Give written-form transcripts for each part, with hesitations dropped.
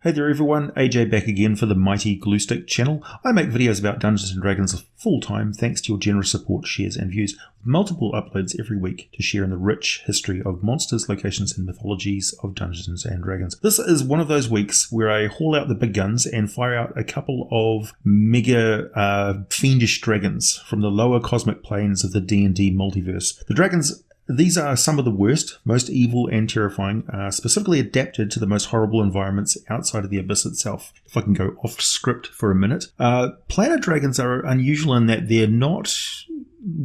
Hey there everyone, AJ back again for the mighty Gluestick channel. I make videos about Dungeons & Dragons full time thanks to your generous support, shares and views, with multiple uploads every week to share in the rich history of monsters, locations and mythologies of Dungeons & Dragons. This is one of those weeks where I haul out the big guns and fire out a couple of mega fiendish dragons from the lower cosmic planes of the D&D multiverse. The dragons, these are some of the worst, most evil and terrifying, specifically adapted to the most horrible environments outside of the Abyss itself. If I can go off script for a minute. Planar dragons are unusual in that they're not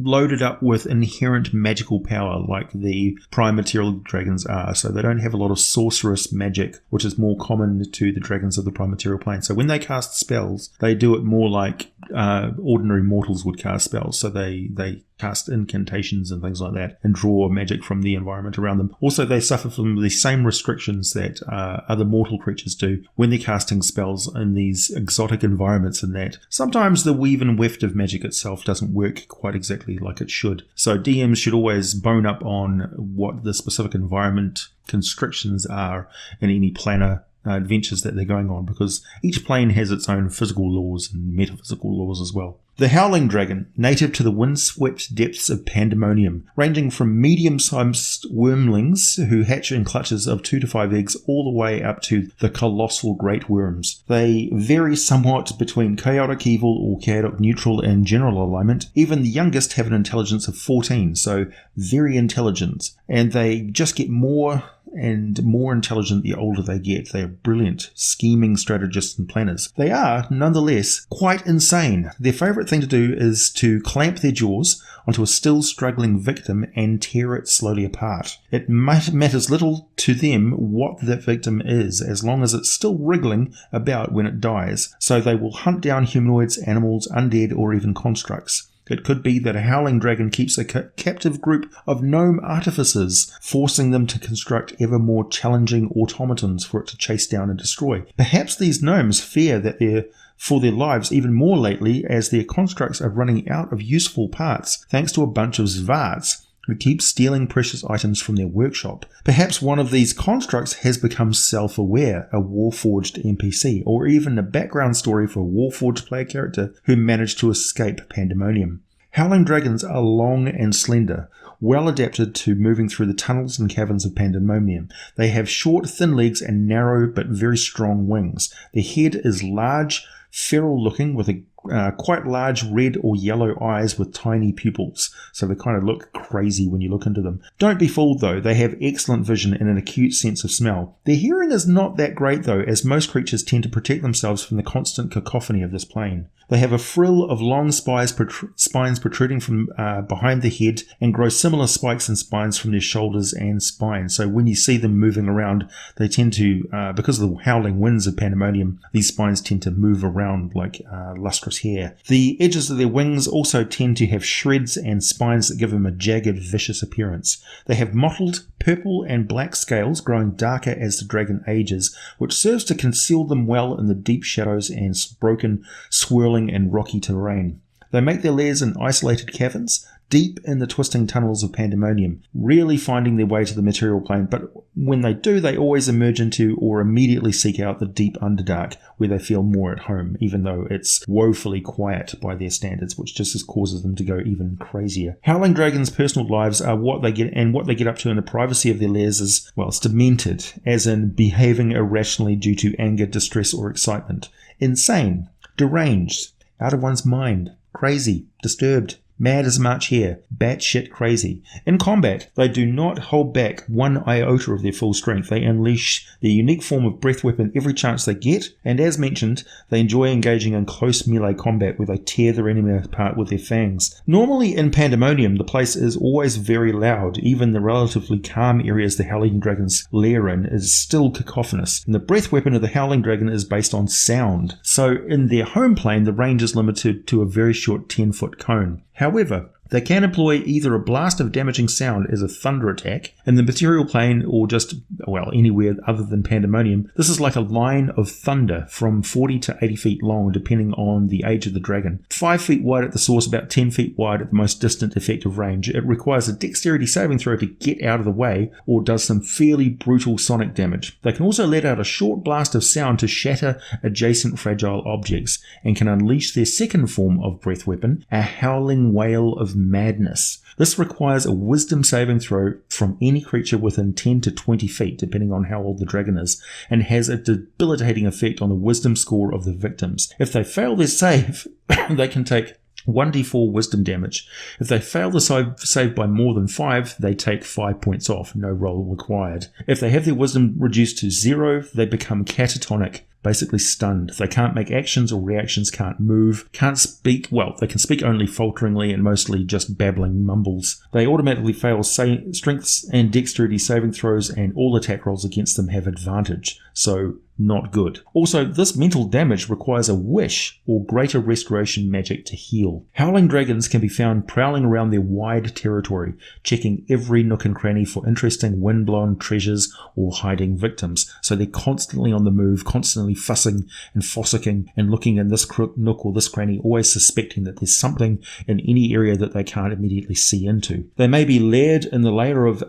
loaded up with inherent magical power like the prime material dragons are, so they don't have a lot of sorcerous magic, which is more common to the dragons of the prime material plane. So when they cast spells, they do it more like ordinary mortals would cast spells, so they cast incantations and things like that and draw magic from the environment around them. Also, they suffer from the same restrictions that other mortal creatures do when they're casting spells in these exotic environments, and that sometimes the weave and weft of magic itself doesn't work quite exactly like it should. So DMs should always bone up on what the specific environment constrictions are in any planar adventures that they're going on, because each plane has its own physical laws and metaphysical laws as well. The Howling Dragon, native to the windswept depths of Pandemonium, ranging from medium-sized wormlings who hatch in clutches of 2 to 5 eggs all the way up to the colossal great worms. They vary somewhat between chaotic evil or chaotic neutral and general alignment. Even the youngest have an intelligence of 14, so very intelligent, and they just get more and more intelligent the older they get. They are brilliant, scheming strategists and planners. They are, nonetheless, quite insane. Their favourite thing to do is to clamp their jaws onto a still struggling victim and tear it slowly apart. It matters little to them what the victim is, as long as it's still wriggling about when it dies. So they will hunt down humanoids, animals, undead, or even constructs. It could be that a Howling Dragon keeps a captive group of gnome artificers, forcing them to construct ever more challenging automatons for it to chase down and destroy. Perhaps these gnomes fear that for their lives even more lately, as their constructs are running out of useful parts thanks to a bunch of Zvarts who keep stealing precious items from their workshop. Perhaps one of these constructs has become self-aware, a Warforged NPC, or even a background story for a Warforged player character who managed to escape Pandemonium. Howling dragons are long and slender, well adapted to moving through the tunnels and caverns of Pandemonium. They have short, thin legs and narrow but very strong wings. Their head is large, feral looking, with a quite large red or yellow eyes with tiny pupils, so they kind of look crazy when you look into them. Don't be fooled though, they have excellent vision and an acute sense of smell. Their hearing is not that great though, as most creatures tend to protect themselves from the constant cacophony of this plane. They have a frill of long spines protruding from behind the head, and grow similar spikes and spines from their shoulders and spine. So when you see them moving around, they tend to, because of the howling winds of Pandemonium, these spines tend to move around like lustrous hair. The edges of their wings also tend to have shreds and spines that give them a jagged, vicious appearance. They have mottled purple and black scales growing darker as the dragon ages, which serves to conceal them well in the deep shadows and broken, swirling and rocky terrain. They make their lairs in isolated caverns, deep in the twisting tunnels of Pandemonium, rarely finding their way to the material plane, but when they do, they always emerge into or immediately seek out the deep Underdark, where they feel more at home, even though it's woefully quiet by their standards, which just causes them to go even crazier. Howling dragons' personal lives are what they get up to in the privacy of their lairs is, well, it's demented, as in behaving irrationally due to anger, distress, or excitement. Insane, deranged, out of one's mind, crazy, disturbed, mad as March hare, batshit crazy. In combat, they do not hold back one iota of their full strength. They unleash their unique form of breath weapon every chance they get, and as mentioned, they enjoy engaging in close melee combat where they tear their enemy apart with their fangs. Normally in Pandemonium, the place is always very loud. Even the relatively calm areas the Howling Dragons lair in is still cacophonous, and the breath weapon of the Howling Dragon is based on sound. So in their home plane, the range is limited to a very short 10-foot cone. However, They can employ either a blast of damaging sound as a thunder attack in the material plane or just, well, anywhere other than Pandemonium. This is like a line of thunder from 40 to 80 feet long depending on the age of the dragon. 5 feet wide at the source, about 10 feet wide at the most distant effective range. It requires a dexterity saving throw to get out of the way or does some fairly brutal sonic damage. They can also let out a short blast of sound to shatter adjacent fragile objects and can unleash their second form of breath weapon, a howling wail of madness. This requires a wisdom saving throw from any creature within 10 to 20 feet, depending on how old the dragon is, and has a debilitating effect on the wisdom score of the victims. If they fail their save, they can take 1d4 wisdom damage. If they fail the save by more than 5, they take 5 points off, no roll required. If they have their wisdom reduced to 0, they become catatonic, basically stunned. They can't make actions or reactions, can't move, can't speak. Well, they can speak only falteringly and mostly just babbling mumbles. They automatically fail strengths and dexterity saving throws, and all attack rolls against them have advantage. So, not good. Also, this mental damage requires a wish or greater restoration magic to heal. Howling dragons can be found prowling around their wide territory, checking every nook and cranny for interesting windblown treasures or hiding victims. So they're constantly on the move, constantly fussing and fossicking and looking in this nook or this cranny, always suspecting that there's something in any area that they can't immediately see into. They may be layered in the layer of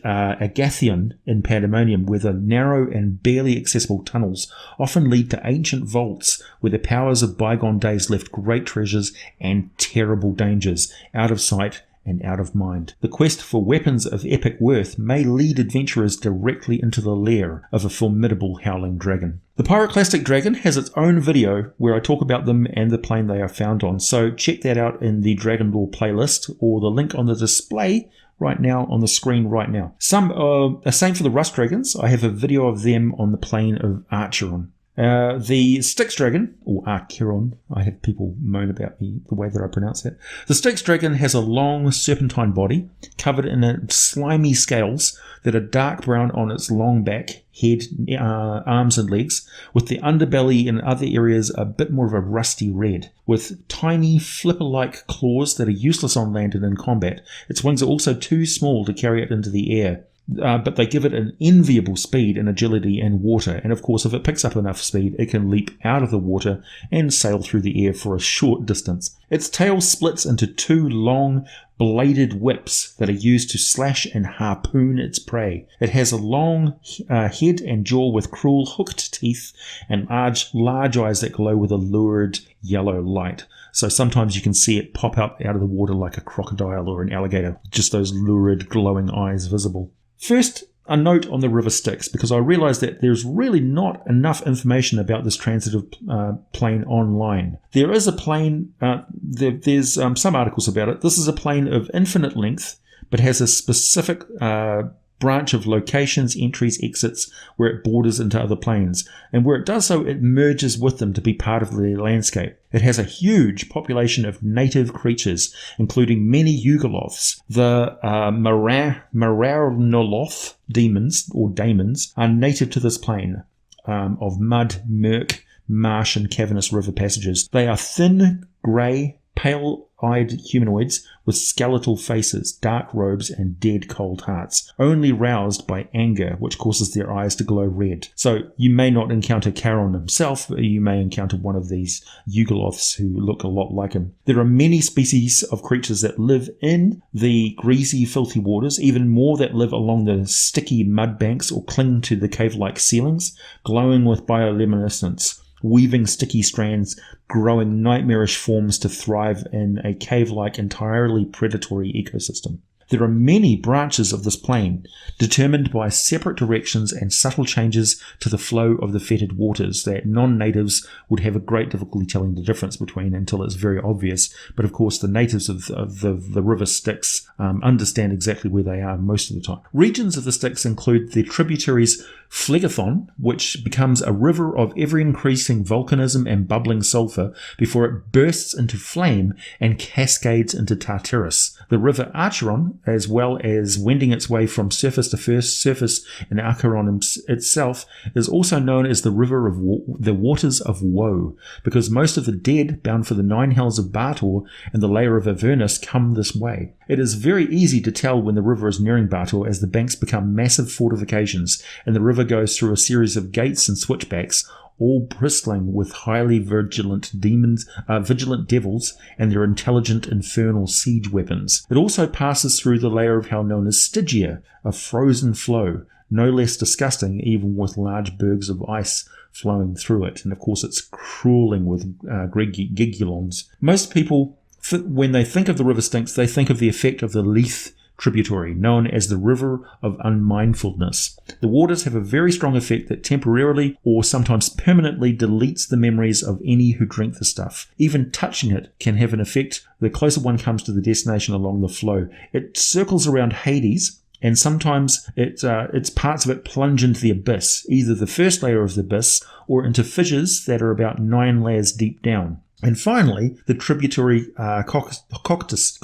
Agathion in Pandemonium, where the narrow and barely accessible tunnels often lead to ancient vaults where the powers of bygone days left great treasures and terrible dangers, out of sight and out of mind. The quest for weapons of epic worth may lead adventurers directly into the lair of a formidable howling dragon. The Pyroclastic Dragon has its own video where I talk about them and the plane they are found on, so check that out in the Dragon Lore playlist or the link on the display right now on the screen right now. Same for the Rust Dragons. I have a video of them on the plane of Archeron. The Styx Dragon, or Archeron, I have people moan about the way that I pronounce it. The Styx Dragon has a long serpentine body covered in slimy scales that are dark brown on its long back, head, arms and legs, with the underbelly and other areas a bit more of a rusty red, with tiny flipper-like claws that are useless on land and in combat. Its wings are also too small to carry it into the air. But they give it an enviable speed and agility in water, and of course if it picks up enough speed it can leap out of the water and sail through the air for a short distance. Its tail splits into 2 long bladed whips that are used to slash and harpoon its prey. It has a long head and jaw with cruel hooked teeth and large eyes that glow with a lurid yellow light. So sometimes you can see it pop up out of the water like a crocodile or an alligator, just those lurid glowing eyes visible. First, a note on the River Styx, because I realised that there's really not enough information about this transitive plane online. There is a plane, there's some articles about it. This is a plane of infinite length, but has a specific branch of locations, entries, exits, where it borders into other planes. And where it does so, it merges with them to be part of the landscape. It has a huge population of native creatures, including many Yugoloths. The Mararnoloth demons, or daemons, are native to this plane of mud, murk, marsh and cavernous river passages. They are thin, grey, pale-eyed humanoids with skeletal faces, dark robes and dead cold hearts, only roused by anger, which causes their eyes to glow red. So you may not encounter Charon himself, but you may encounter one of these Yugoloths who look a lot like him. There are many species of creatures that live in the greasy, filthy waters, even more that live along the sticky mud banks or cling to the cave-like ceilings, glowing with bioluminescence, weaving sticky strands, growing nightmarish forms to thrive in a cave-like, entirely predatory ecosystem. There are many branches of this plane, determined by separate directions and subtle changes to the flow of the fetid waters that non-natives would have a great difficulty telling the difference between until it's very obvious. But of course the natives of the River Styx understand exactly where they are most of the time. Regions of the Styx include the tributaries Phlegethon, which becomes a river of ever-increasing volcanism and bubbling sulfur before it bursts into flame and cascades into Tartarus. The river Acheron, as well as wending its way from surface to first surface in Acheron itself, is also known as the river of the waters of woe, because most of the dead bound for the 9 hells of Bator and the layer of Avernus come this way. It is very easy to tell when the river is nearing Bator, as the banks become massive fortifications and the river goes through a series of gates and switchbacks, all bristling with highly vigilant devils and their intelligent infernal siege weapons. It also passes through the layer of hell known as Stygia, a frozen flow, no less disgusting even with large bergs of ice flowing through it, and of course it's crawling with gigulons. Most people, when they think of the River Styx, they think of the effect of the Leith tributary, known as the River of Unmindfulness. The waters have a very strong effect that temporarily or sometimes permanently deletes the memories of any who drink the stuff. Even touching it can have an effect the closer one comes to the destination along the flow. It circles around Hades, and sometimes its parts of it plunge into the abyss, either the first layer of the abyss or into fissures that are about 9 layers deep down. And finally, the tributary Cocytus,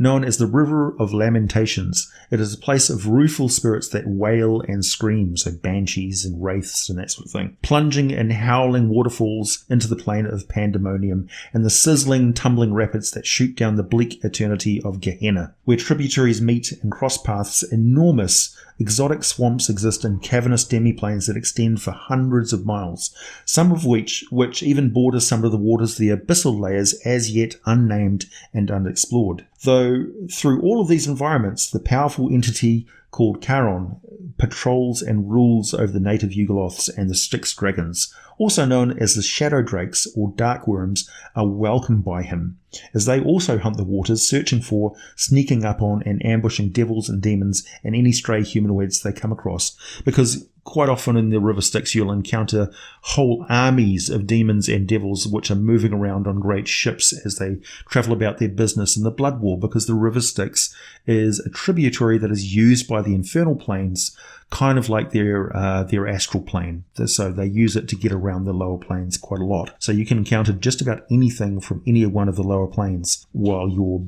known as the River of Lamentations. It is a place of rueful spirits that wail and scream, so banshees and wraiths and that sort of thing, plunging and howling waterfalls into the plain of Pandemonium, and the sizzling, tumbling rapids that shoot down the bleak eternity of Gehenna. Where tributaries meet and cross paths, enormous exotic swamps exist in cavernous demiplanes that extend for hundreds of miles, some of which even border some of the waters of the abyssal layers as yet unnamed and unexplored. Though through all of these environments, the powerful entity called Charon patrols and rules over the native Yugoloths and the Styx dragons, also known as the Shadow Drakes or Dark Worms, are welcomed by him, as they also hunt the waters, searching for, sneaking up on, and ambushing devils and demons and any stray humanoids they come across, because quite often in the River Styx you'll encounter whole armies of demons and devils which are moving around on great ships as they travel about their business in the Blood War, because the River Styx is a tributary that is used by the infernal planes, kind of like their astral plane. So they use it to get around the lower planes quite a lot. So you can encounter just about anything from any one of the lower planes while you're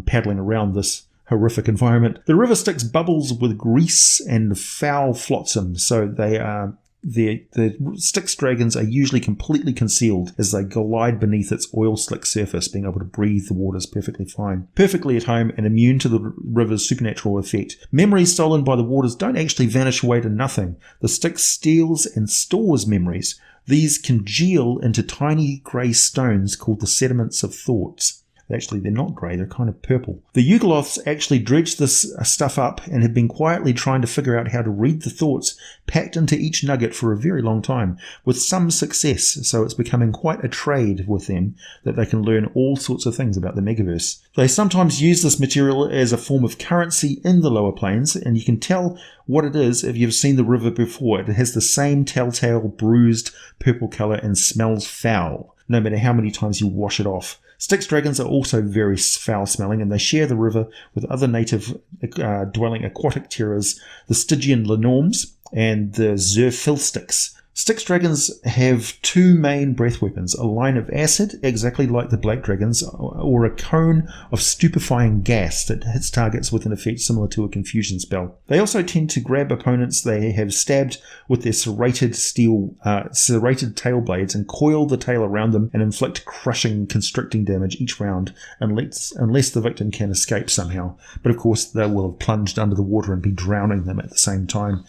paddling around this horrific environment. The River Styx bubbles with grease and foul flotsam, so they are the Styx dragons are usually completely concealed as they glide beneath its oil-slick surface, being able to breathe the waters perfectly fine, perfectly at home and immune to the river's supernatural effect. Memories stolen by the waters don't actually vanish away to nothing. The Styx steals and stores memories. These congeal into tiny grey stones called the sediments of thoughts. Actually, they're not grey, they're kind of purple. The Yugoloths actually dredged this stuff up and have been quietly trying to figure out how to read the thoughts packed into each nugget for a very long time, with some success, so it's becoming quite a trade with them that they can learn all sorts of things about the Megaverse. They sometimes use this material as a form of currency in the lower planes, and you can tell what it is if you've seen the river before. It has the same telltale bruised purple colour and smells foul, no matter how many times you wash it off. Styx dragons are also very foul-smelling, and they share the river with other native dwelling aquatic terrors, the Stygian Lenorms and the Zerphilstyx. Styx dragons have 2 main breath weapons, a line of acid, exactly like the black dragons, or a cone of stupefying gas that hits targets with an effect similar to a confusion spell. They also tend to grab opponents they have stabbed with their serrated tail blades and coil the tail around them and inflict crushing, constricting damage each round, unless the victim can escape somehow. But of course they will have plunged under the water and be drowning them at the same time,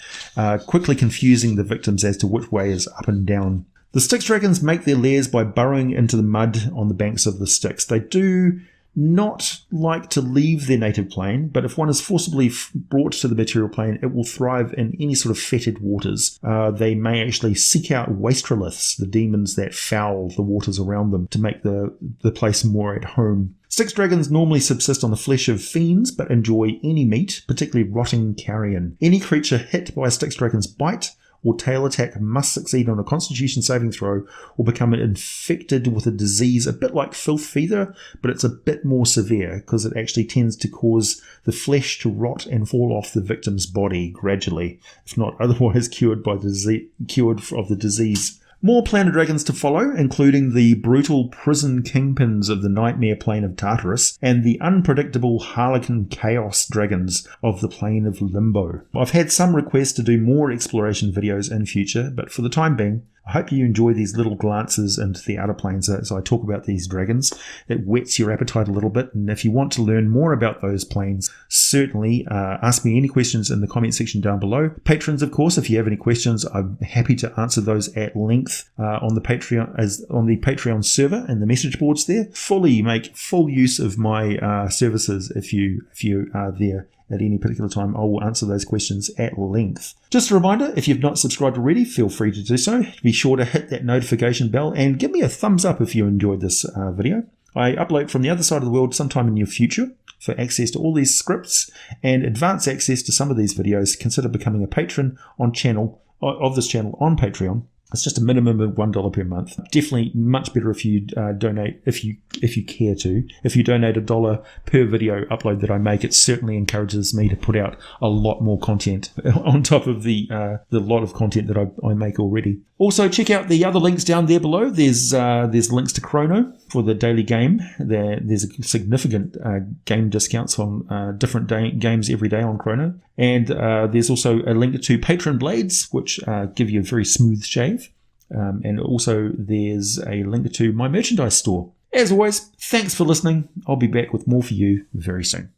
quickly confusing the victims as to which way is up and down. The Styx dragons make their lairs by burrowing into the mud on the banks of the Styx. They do not like to leave their native plane, but if one is forcibly brought to the material plane, it will thrive in any sort of fetid waters. They may actually seek out wastroliths, the demons that foul the waters around them, to make the place more at home. Styx dragons normally subsist on the flesh of fiends, but enjoy any meat, particularly rotting carrion. Any creature hit by a Styx dragon's bite or tail attack must succeed on a Constitution saving throw or become infected with a disease a bit like filth fever, but it's a bit more severe because it actually tends to cause the flesh to rot and fall off the victim's body gradually, if not otherwise cured of the disease. More Planar dragons to follow, including the brutal prison kingpins of the nightmare plane of Tartarus and the unpredictable Harlequin chaos dragons of the plane of Limbo. I've had some requests to do more exploration videos in future, but for the time being, I hope you enjoy these little glances into the outer planes as I talk about these dragons. It whets your appetite a little bit, and if you want to learn more about those planes, certainly ask me any questions in the comment section down below. Patrons, of course, if you have any questions, I'm happy to answer those at length on the Patreon server and the message boards there. Make full use of my services if you are there at any particular time. I will answer those questions at length. Just a reminder, if you've not subscribed already, feel free to do so. Be sure to hit that notification bell and give me a thumbs up if you enjoyed this video. I upload from the other side of the world sometime in the near future. For access to all these scripts and advanced access to some of these videos, consider becoming a patron of this channel on Patreon. It's just a minimum of $1 per month. Definitely much better if you donate, if you care to. If you donate $1 per video upload that I make, it certainly encourages me to put out a lot more content on top of the lot of content that I make already. Also, check out the other links down there below. There's links to Chrono for the daily game. There's a significant game discounts on different games every day on Chrono. And there's also a link to Patron Blades, which give you a very smooth shave. And also there's a link to my merchandise store. As always, thanks for listening. I'll be back with more for you very soon.